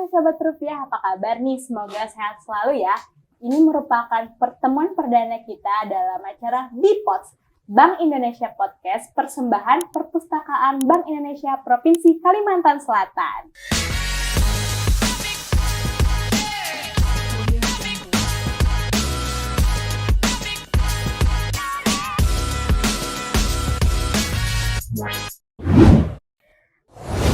Halo Sobat Rupiah, apa kabar nih? Semoga sehat selalu ya. Ini merupakan pertemuan perdana kita dalam acara BIPODS, Bank Indonesia Podcast, persembahan Perpustakaan Bank Indonesia Provinsi Kalimantan Selatan.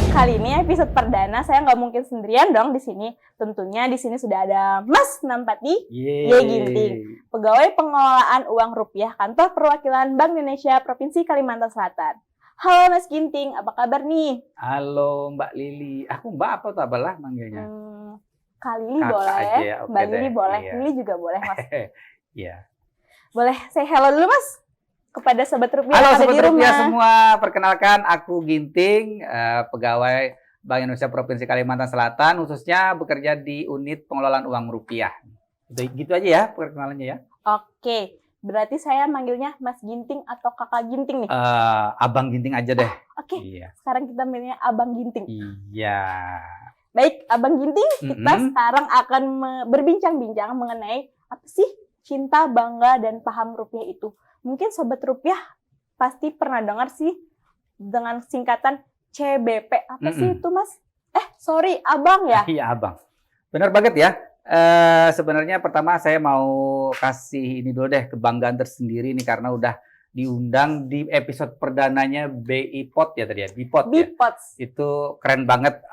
Kali ini episode perdana saya nggak mungkin sendirian dong di sini. Tentunya di sini sudah ada Mas Nampati Ginting, pegawai pengelolaan uang rupiah kantor perwakilan Bank Indonesia Provinsi Kalimantan Selatan. Halo Mas Ginting, apa kabar nih? Halo Mbak Lili. Aku Mbak apa tuh apalah manggilnya? Kak Lili Kakak boleh, aja ya, oke Mbak Lili deh, boleh, iya. Lili juga boleh Mas. Iya. Boleh saya hello dulu Mas kepada Sobat Rupiah Halo yang ada Sobat di rumah. Rupiah semua, perkenalkan aku Ginting, pegawai Bank Indonesia Provinsi Kalimantan Selatan, khususnya bekerja di unit pengelolaan uang rupiah. Gitu aja ya perkenalannya ya. Oke, berarti saya manggilnya Mas Ginting atau Kakak Ginting nih? Abang Ginting aja deh. Oke, Iya. sekarang kita manggilnya Abang Ginting. Iya. Baik, Abang Ginting, kita sekarang akan berbincang-bincang mengenai apa sih cinta, bangga, dan paham rupiah itu. Mungkin Sobat Rupiah pasti pernah dengar sih dengan singkatan CBP. Apa sih itu, Mas? Sorry, Abang ya? Iya, Abang. Benar banget ya. Sebenarnya pertama saya mau kasih ini dulu deh, kebanggaan tersendiri nih karena udah diundang di episode perdananya BIPOD ya tadi ya, BIPOD ya. Itu keren banget.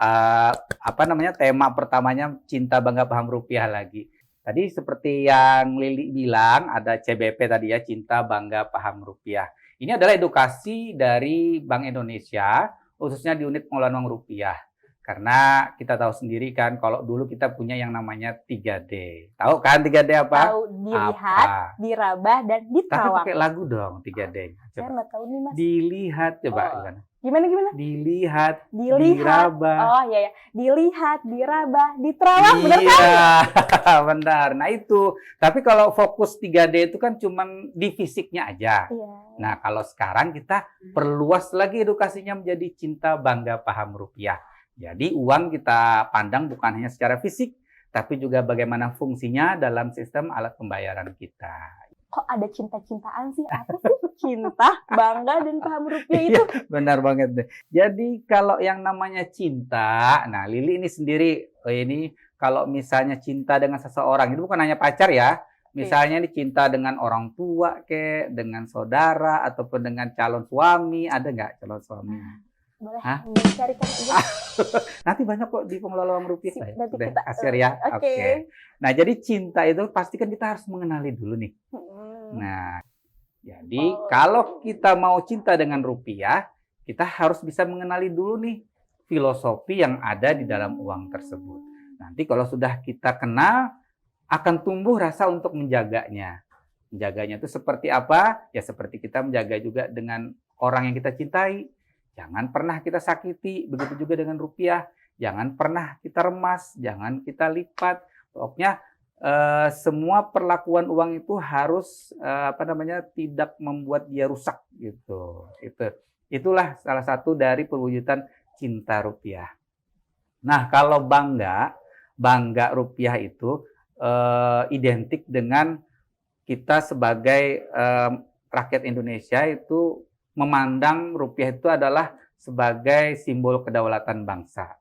Tema pertamanya cinta bangga paham rupiah lagi. Tadi seperti yang Lili bilang, ada CBP tadi ya, cinta bangga paham rupiah. Ini adalah edukasi dari Bank Indonesia, khususnya di unit pengelolaan uang rupiah. Karena kita tahu sendiri kan, kalau dulu kita punya yang namanya 3D. Tahu kan 3D apa? Tahu, dilihat, diraba, dan diterawang. Tapi pakai lagu dong 3D. Saya nggak tahu nih Mas. Dilihat, coba. Gimana? Dilihat, diraba. Oh iya ya. Dilihat, diraba, diterawang. Benar kan? Iya, benar. Nah itu. Tapi kalau fokus 3D itu kan cuma di fisiknya aja. Iya. Nah kalau sekarang kita perluas lagi edukasinya menjadi cinta bangga paham rupiah. Jadi uang kita pandang bukan hanya secara fisik, tapi juga bagaimana fungsinya dalam sistem alat pembayaran kita. Kok ada cinta-cintaan sih? Apa sih cinta, bangga, dan paham rupiah itu? Benar banget deh. Jadi kalau yang namanya cinta, nah Lili ini sendiri, ini kalau misalnya cinta dengan seseorang, itu bukan hanya pacar ya. Misalnya ini cinta dengan orang tua, dengan saudara, ataupun dengan calon suami. Ada nggak calon suami? Boleh dicarikan aja. Nanti banyak kok di pengelola uang rupiah. Nanti kita kasir ya. Oke. Nah jadi cinta itu pasti kan kita harus mengenali dulu nih. Nah, jadi kalau kita mau cinta dengan rupiah, kita harus bisa mengenali dulu nih filosofi yang ada di dalam uang tersebut. Nanti kalau sudah kita kenal, akan tumbuh rasa untuk menjaganya. Menjaganya itu seperti apa? Ya seperti kita menjaga juga dengan orang yang kita cintai. Jangan pernah kita sakiti, begitu juga dengan rupiah. Jangan pernah kita remas, jangan kita lipat. Pokoknya semua perlakuan uang itu harus tidak membuat dia rusak gitu. Itulah salah satu dari perwujudan cinta rupiah. Nah, kalau bangga rupiah itu identik dengan kita sebagai rakyat Indonesia itu memandang rupiah itu adalah sebagai simbol kedaulatan bangsa.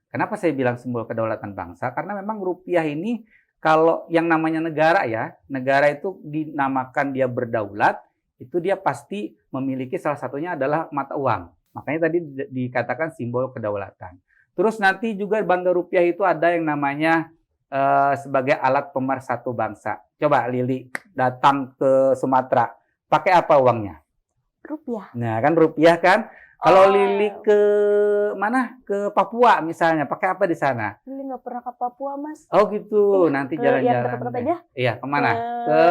Kenapa saya bilang simbol kedaulatan bangsa? Karena memang rupiah ini kalau yang namanya negara ya, negara itu dinamakan dia berdaulat, itu dia pasti memiliki salah satunya adalah mata uang. Makanya tadi dikatakan simbol kedaulatan. Terus nanti juga bangga rupiah itu ada yang namanya sebagai alat pemersatu bangsa. Coba Lili datang ke Sumatera, pakai apa uangnya? Rupiah. Nah kan rupiah kan. Kalau Lili ke mana? Ke Papua misalnya, pakai apa di sana? Lili nggak pernah ke Papua Mas. Oh gitu. Nanti jalan-jalan. Aja. Iya kemana? Ke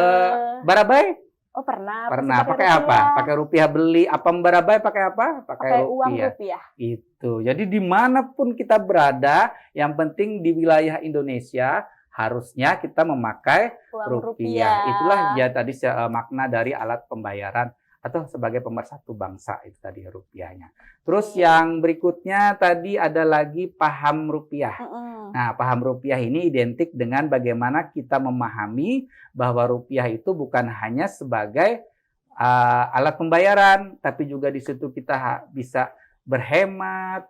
Barabai? Oh pernah. Pernah. Pakai apa? Pakai rupiah beli. Apa Barabai pakai apa? Pakai uang rupiah. Itu. Jadi dimanapun kita berada, yang penting di wilayah Indonesia harusnya kita memakai uang rupiah. Itulah ya tadi makna dari alat pembayaran atau sebagai pemersatu bangsa itu tadi rupiahnya. Terus yang berikutnya tadi ada lagi paham rupiah. Nah, paham rupiah ini identik dengan bagaimana kita memahami bahwa rupiah itu bukan hanya sebagai alat pembayaran, tapi juga di situ kita bisa berhemat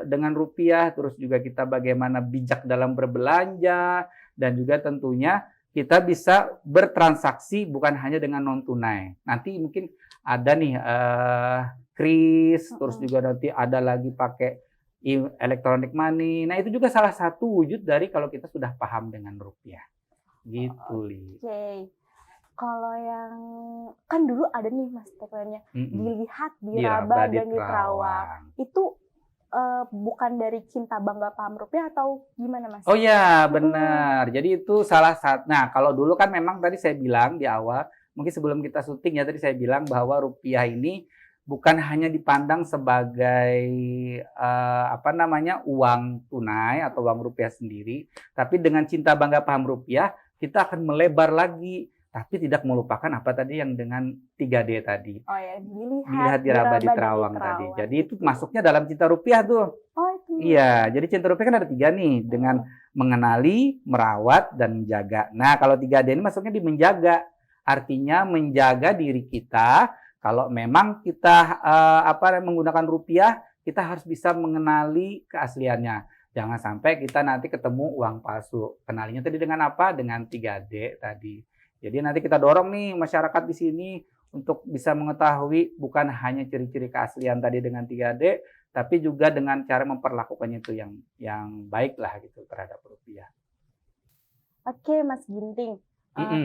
dengan rupiah, terus juga kita bagaimana bijak dalam berbelanja, dan juga tentunya kita bisa bertransaksi bukan hanya dengan non tunai. Nanti mungkin ada nih kris, terus juga nanti ada lagi pakai electronic money. Nah, itu juga salah satu wujud dari kalau kita sudah paham dengan rupiah. Gitu, Li. Oke. Kalau yang kan dulu ada nih Mas tagline-nya, dilihat, diraba, dan diterawang. Itu bukan dari cinta bangga paham rupiah atau gimana Mas? Oh ya, benar. Jadi itu salah satu. Nah, kalau dulu kan memang tadi saya bilang di awal, mungkin sebelum kita syuting ya tadi saya bilang bahwa rupiah ini bukan hanya dipandang sebagai uang tunai atau uang rupiah sendiri, tapi dengan cinta bangga paham rupiah kita akan melebar lagi, tapi tidak melupakan apa tadi yang dengan 3D tadi. Oh ya, dilihat, diraba, diterawang tadi. Jadi itu masuknya dalam cinta rupiah tuh. Oh itu. Iya, jadi cinta rupiah kan ada 3 nih, dengan mengenali, merawat, dan menjaga. Nah, kalau 3D ini masuknya di menjaga, artinya menjaga diri kita. Kalau memang kita menggunakan rupiah, kita harus bisa mengenali keasliannya. Jangan sampai kita nanti ketemu uang palsu. Kenalinya tadi dengan apa? Dengan 3D tadi. Jadi nanti kita dorong nih masyarakat di sini untuk bisa mengetahui bukan hanya ciri-ciri keaslian tadi dengan 3D, tapi juga dengan cara memperlakukannya itu yang baik lah gitu terhadap rupiah. Oke, Mas Ginting.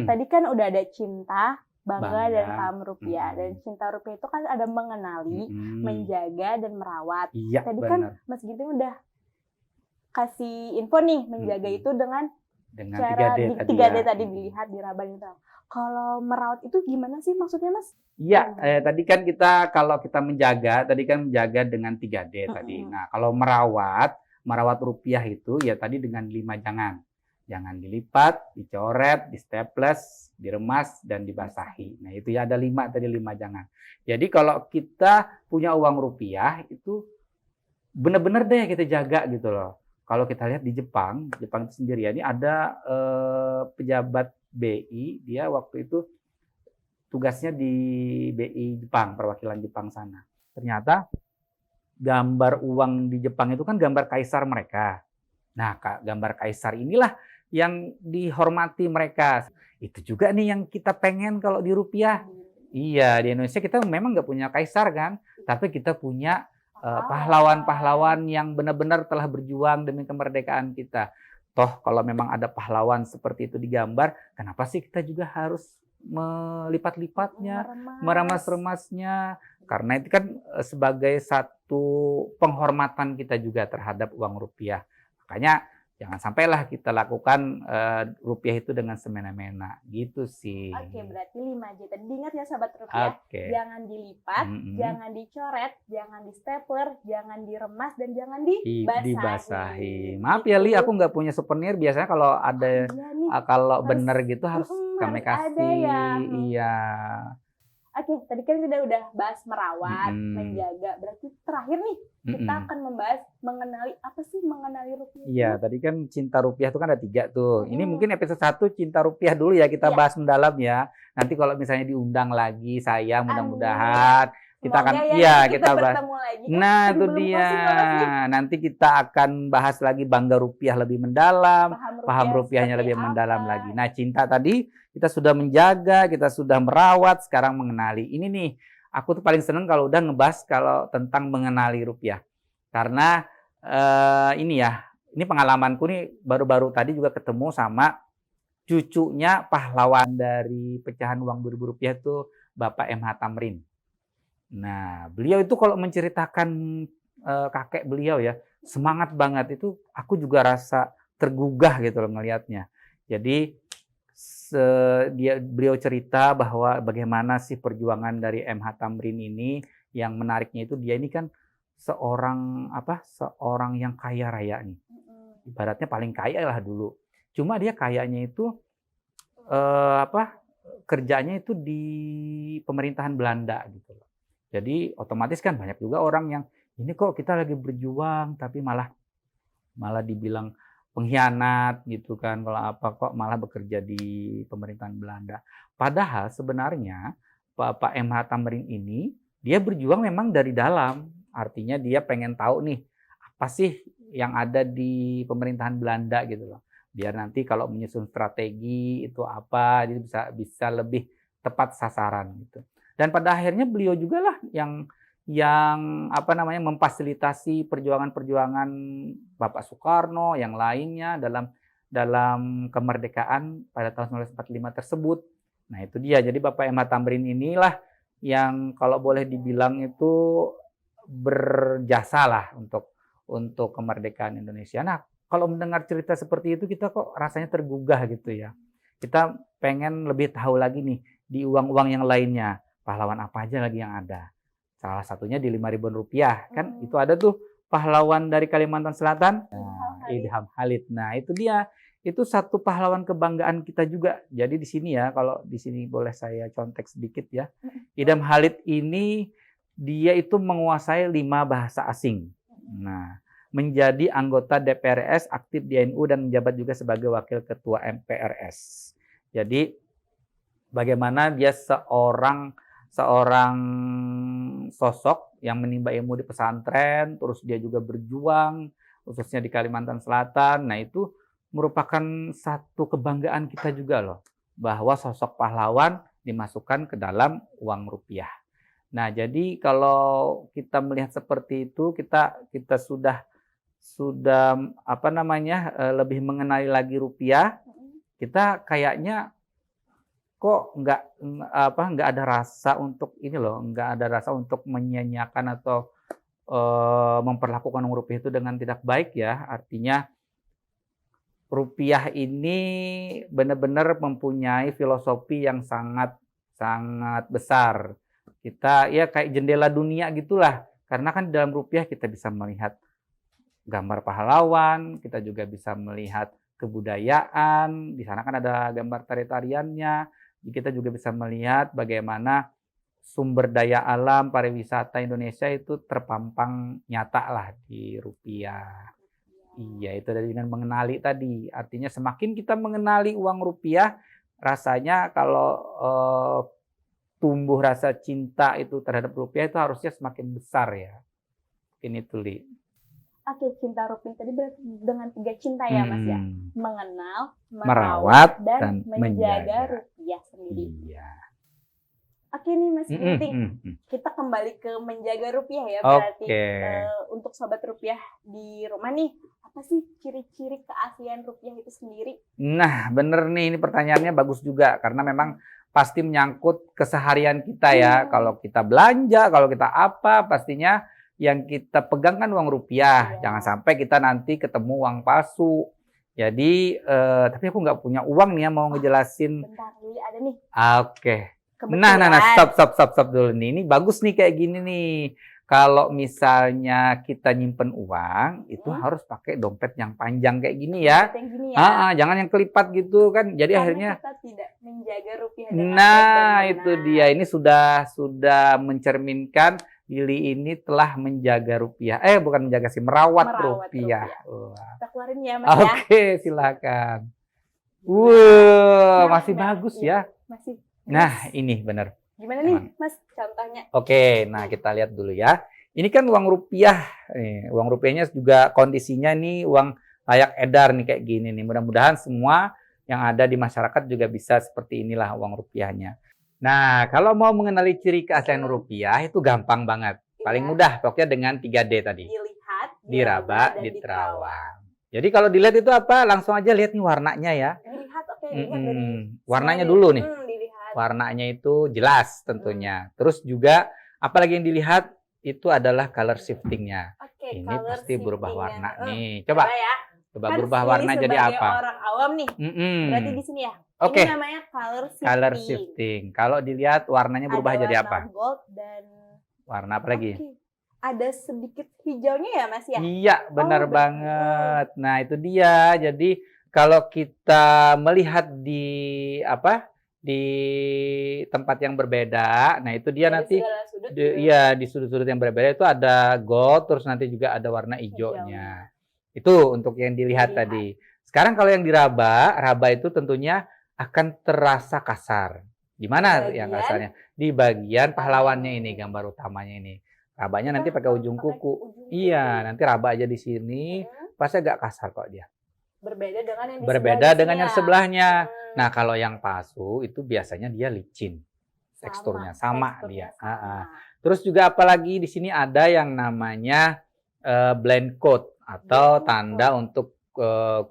Tadi kan udah ada cinta, bangga, dan paham rupiah. Dan cinta rupiah itu kan ada mengenali, menjaga, dan merawat. Iya, tadi kan Mas Ginting udah kasih info nih, menjaga itu dengan cara 3D tadi dilihat, diraba, diterawang. Kalau merawat itu gimana sih maksudnya Mas? Iya, tadi kan kalau kita menjaga, tadi kan menjaga dengan 3D tadi. Nah, kalau merawat rupiah itu ya tadi dengan 5 jangan. Jangan dilipat, dicoret, distaples, diremas, dan dibasahi. Nah, itu ya ada 5 tadi, 5 jangan. Jadi kalau kita punya uang rupiah itu benar-benar deh kita jaga gitu loh. Kalau kita lihat di Jepang itu sendiri ya, ini ada pejabat BI, dia waktu itu tugasnya di BI Jepang, perwakilan Jepang sana. Ternyata gambar uang di Jepang itu kan gambar kaisar mereka. Nah, gambar kaisar inilah yang dihormati mereka. Itu juga nih yang kita pengen kalau di rupiah. Iya, di Indonesia kita memang nggak punya kaisar kan, tapi kita punya pahlawan-pahlawan yang benar-benar telah berjuang demi kemerdekaan kita. Toh kalau memang ada pahlawan seperti itu digambar, kenapa sih kita juga harus melipat-lipatnya, meremas-remasnya? Karena itu kan sebagai satu penghormatan kita juga terhadap uang rupiah. Makanya jangan sampailah kita lakukan rupiah itu dengan semena-mena, gitu sih. Oke, berarti 5J tadi diingat ya sahabat rupiah. Jangan dilipat, jangan dicoret, jangan di-stapler, jangan diremas, dan jangan dibasahi. Maaf ya Li, aku nggak punya souvenir. Biasanya kalau ada, kalau bener gitu harus kami kasih. Iya. Oke, tadi kan kita udah bahas merawat, menjaga. Berarti terakhir nih, kita akan membahas mengenali rupiah. Iya, tadi kan cinta rupiah itu kan ada 3 tuh. Ini mungkin episode 1 cinta rupiah dulu ya, kita bahas mendalam ya. Nanti kalau misalnya diundang lagi, saya mudah-mudahan kita akan kita bahas. Lagi. Nah, itu dia. Nanti kita akan bahas lagi bangga rupiah lebih mendalam, paham rupiahnya lebih mendalam lagi. Nah, cinta tadi kita sudah menjaga, kita sudah merawat, sekarang mengenali. Ini nih, aku tuh paling seneng kalau udah ngebahas kalau tentang mengenali rupiah. Karena ini pengalamanku nih, baru-baru tadi juga ketemu sama cucunya pahlawan dari pecahan uang 2.000 rupiah itu Bapak M.H. Tamrin. Nah, beliau itu kalau menceritakan kakek beliau ya, semangat banget. Itu aku juga rasa tergugah gitu loh ngelihatnya. Jadi beliau cerita bahwa bagaimana sih perjuangan dari M.H. Tamrin ini. Yang menariknya itu dia ini kan seorang yang kaya raya nih. Ibaratnya paling kaya lah dulu. Cuma dia kayanya itu kerjanya itu di pemerintahan Belanda gitu loh. Jadi otomatis kan banyak juga orang yang ini kok kita lagi berjuang tapi malah dibilang pengkhianat gitu kan, kalau apa kok malah bekerja di pemerintahan Belanda. Padahal sebenarnya Bapak M.H. Thamrin ini dia berjuang memang dari dalam. Artinya dia pengen tahu nih, apa sih yang ada di pemerintahan Belanda gitu loh. Biar nanti kalau menyusun strategi itu apa, jadi bisa lebih tepat sasaran gitu. Dan pada akhirnya beliau juga lah yang apa namanya memfasilitasi perjuangan-perjuangan Bapak Soekarno yang lainnya dalam kemerdekaan pada tahun 1945 tersebut. Nah, itu dia. Jadi Bapak M.H. Thamrin inilah yang kalau boleh dibilang itu berjasa lah untuk kemerdekaan Indonesia. Nah, kalau mendengar cerita seperti itu kita kok rasanya tergugah gitu ya. Kita pengen lebih tahu lagi nih di uang-uang yang lainnya, pahlawan apa aja lagi yang ada. Salah satunya di Rp5.000 kan itu ada tuh pahlawan dari Kalimantan Selatan, Idham Halid. Nah, itu dia. Itu satu pahlawan kebanggaan kita juga. Jadi di sini ya, kalau di sini boleh saya contek sedikit ya. Idham Halid ini dia itu menguasai 5 bahasa asing. Nah, menjadi anggota DPRS, aktif di NU dan menjabat juga sebagai wakil ketua MPRS. Jadi bagaimana dia seorang sosok yang menimba ilmu di pesantren, terus dia juga berjuang khususnya di Kalimantan Selatan. Nah, itu merupakan satu kebanggaan kita juga loh, bahwa sosok pahlawan dimasukkan ke dalam uang rupiah. Nah, jadi kalau kita melihat seperti itu, kita sudah apa namanya lebih mengenali lagi rupiah. Kita kayaknya kok nggak ada rasa untuk ini loh, nggak ada rasa untuk menyia-nyiakan atau memperlakukan uang rupiah itu dengan tidak baik ya. Artinya rupiah ini benar-benar mempunyai filosofi yang sangat besar. Kita ya kayak jendela dunia gitulah. Karena kan dalam rupiah kita bisa melihat gambar pahlawan, kita juga bisa melihat kebudayaan. Di sana kan ada gambar tari-tariannya. Kita juga bisa melihat bagaimana sumber daya alam pariwisata Indonesia itu terpampang nyata lah di rupiah. Iya, itu dari dengan mengenali tadi. Artinya semakin kita mengenali uang rupiah, rasanya kalau tumbuh rasa cinta itu terhadap rupiah itu harusnya semakin besar ya. Ini tuh, Li. Oke, cinta rupiah tadi berarti dengan 3 cinta ya, Mas ya. Mengenal, merawat dan menjaga rupiah sendiri. Iya. Oke nih Mas Ginting, kita kembali ke menjaga rupiah ya. Berarti untuk sobat rupiah di rumah nih, apa sih ciri-ciri keaslian rupiah itu sendiri? Nah, bener nih, ini pertanyaannya bagus juga karena memang pasti menyangkut keseharian kita ya. Kalau kita belanja, kalau kita apa, pastinya yang kita pegang kan uang rupiah. Jangan sampai kita nanti ketemu uang palsu. Jadi, tapi aku nggak punya uang nih ya, mau ngejelasin. Bentar, Lili ada nih. Oke. Nah, stop dulu nih. Ini bagus nih kayak gini nih. Kalau misalnya kita nyimpen uang, itu harus pakai dompet yang panjang kayak gini ya. Jangan yang kelipat gitu kan. Jadi akhirnya kita tidak menjaga rupiah dengan nah, itu dia. Ini sudah mencerminkan Lili ini telah menjaga rupiah. Bukan menjaga sih, merawat rupiah. Kita keluarin ya, Mas ya. Oke, silakan. Masih bagus ya. Masih. Nah, ini benar. Gimana nih, Mas, contohnya? Oke, nah kita lihat dulu ya. Ini kan uang rupiah. Uang rupiahnya juga kondisinya nih uang layak edar nih kayak gini nih. Mudah-mudahan semua yang ada di masyarakat juga bisa seperti inilah uang rupiahnya. Nah, kalau mau mengenali ciri keaslian rupiah itu gampang banget. Paling mudah pokoknya dengan 3D tadi. Dilihat, diraba, diterawang. Jadi kalau dilihat itu apa? Langsung aja lihat nih warnanya ya. Dilihat, oke. Dilihat dari warnanya dulu nih. Warnanya itu jelas tentunya. Terus juga apalagi yang dilihat itu adalah color shifting-nya. Ini pasti berubah warna nih. Coba kan berubah warna jadi apa? Orang awam nih. Berarti di sini ya. Oke. Ini namanya color shifting. Color shifting. Kalau dilihat warnanya berubah jadi apa? Gold dan warna apa lagi? Ada sedikit hijaunya ya, Mas ya? Iya, benar banget. Nah, itu dia. Jadi kalau kita melihat di tempat yang berbeda, nah itu dia nanti di sudut-sudut yang berbeda itu ada gold, terus nanti juga ada warna hijaunya. Itu untuk yang dilihat Dilihat. tadi. Sekarang kalau yang diraba, raba itu tentunya akan terasa kasar. Gimana yang Bagian kasarnya? Di bagian pahlawannya ini, gambar utamanya ini. Rabanya nanti pakai ujung kuku. Iya, nanti raba aja di sini, pasti agak kasar kok dia. Berbeda dengan yang di Berbeda sebelah dengan sini yang ya. sebelahnya. Nah, kalau yang palsu itu biasanya dia licin. Teksturnya sama dia. Sama. Terus juga apalagi di sini ada yang namanya blind code atau Blind tanda untuk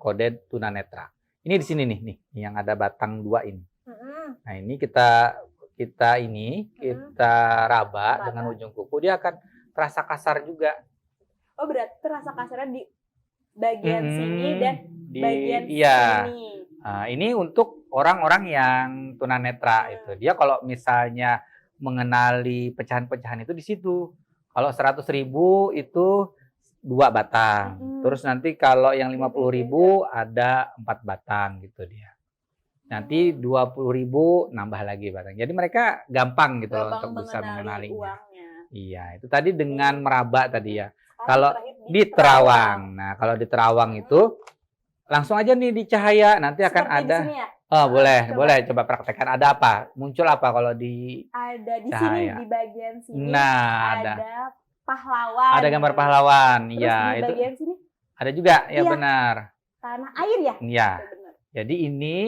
kode tunanetra. Ini di sini nih yang ada batang 2 ini. Nah, ini kita raba dengan ujung kuku, dia akan terasa kasar juga. Oh, berarti terasa kasarnya di bagian sini dan di bagian iya. sini. Nah, ini untuk orang-orang yang tunanetra itu. Dia kalau misalnya mengenali pecahan-pecahan itu di situ. Kalau 100.000 itu 2 batang. Terus nanti kalau yang 50.000 ada 4 batang gitu dia. Nanti 20.000 nambah lagi batang. Jadi mereka gampang gitu loh untuk bisa mengenalinya. Iya, itu tadi dengan meraba tadi ya. Kalau di terawang. Nah, kalau di terawang itu langsung aja nih di cahaya, nanti akan Seperti ada. di sini ya? Oh, boleh coba praktekkan. Ada apa? Muncul apa kalau di Ada di cahaya? sini, di bagian sini. Nah, ada pahlawan. ada gambar pahlawan. Terus Iya, di itu. bagian sini Ada juga, ya iya, benar. tanah air ya? Iya. Benar. Jadi ini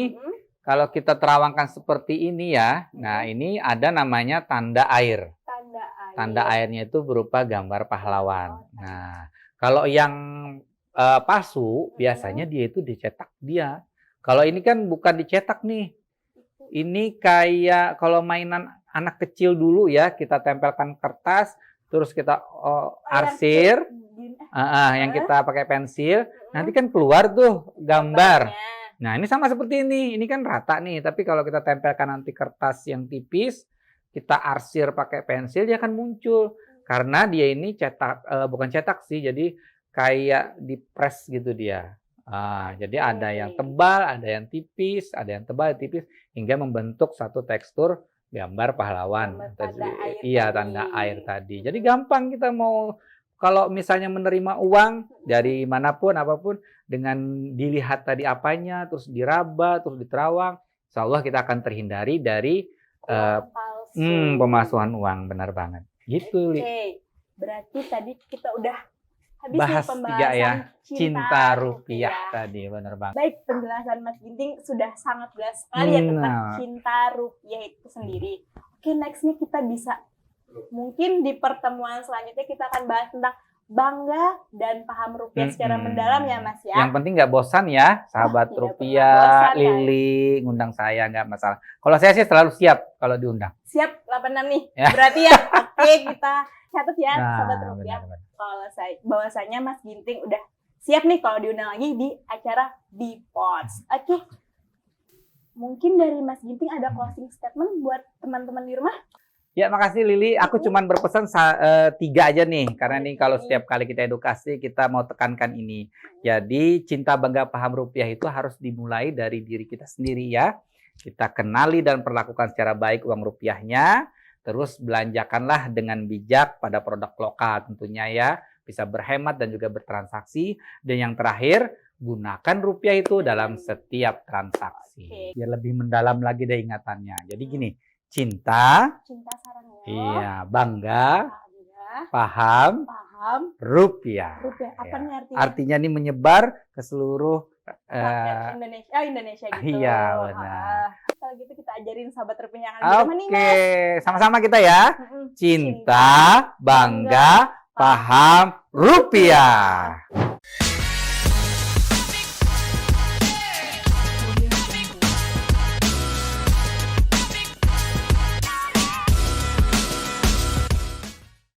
kalau kita terawangkan seperti ini ya. Nah, ini ada namanya tanda air. Tanda air. Tanda airnya itu berupa gambar pahlawan. Nah, kalau yang palsu biasanya dia itu dicetak dia. Kalau ini kan bukan dicetak nih. Ini kayak kalau mainan anak kecil dulu ya, kita tempelkan kertas, terus kita arsir, yang kita pakai pensil, nanti kan keluar tuh gambar. Nah, ini sama seperti ini kan rata nih, tapi kalau kita tempelkan nanti kertas yang tipis, kita arsir pakai pensil, dia akan muncul. Karena dia ini bukan cetak sih, jadi kayak dipres gitu dia. Jadi ada yang tebal, ada yang tipis, ada yang tebal, tipis, hingga membentuk satu tekstur gambar pahlawan. Iya, tanda air tadi. Jadi gampang kita mau, kalau misalnya menerima uang dari manapun, apapun, dengan dilihat tadi apanya, terus diraba, terus diterawang, insya Allah kita akan terhindari dari pemalsuan uang. Benar banget. Gitu, Li. Berarti tadi kita udah habis bahas pembahasan 3 ya, cinta rupiah tadi, benar banget. Baik, penjelasan Mas Ginting sudah sangat jelas sekali ya tentang cinta rupiah itu sendiri. Oke, nextnya kita bisa, mungkin di pertemuan selanjutnya kita akan bahas tentang bangga dan paham rupiah secara mendalam ya Mas ya. Yang penting nggak bosan ya, sahabat rupiah, bosan, Lili, ngundang saya nggak masalah. Kalau saya sih selalu siap kalau diundang. Siap, 86 nih, berarti ya. Oke, kita catat ya, sahabat rupiah. Kalau bahwasanya Mas Ginting udah siap nih kalau diundang lagi di acara B-Pods. Oke. Mungkin dari Mas Ginting ada closing statement buat teman-teman di rumah? Ya, makasih Lili. Aku cuman berpesan 3 aja nih. Karena nih kalau setiap kali kita edukasi, kita mau tekankan ini. Jadi, cinta bangga paham rupiah itu harus dimulai dari diri kita sendiri ya. Kita kenali dan perlakukan secara baik uang rupiahnya. Terus belanjakanlah dengan bijak pada produk lokal tentunya ya. Bisa berhemat dan juga bertransaksi. Dan yang terakhir, gunakan rupiah itu dalam setiap transaksi. Biar lebih mendalam lagi deh ingatannya. Jadi gini, cinta sarangnya. Iya, bangga, paham rupiah. Apa nih artinya? Artinya nih menyebar ke seluruh Indonesia gitu. Iya, benar. Kalau gitu kita ajarin sahabat rupiah yang ada di rumah nih, Mas. Oke, sama-sama kita ya. Cinta, bangga, paham rupiah.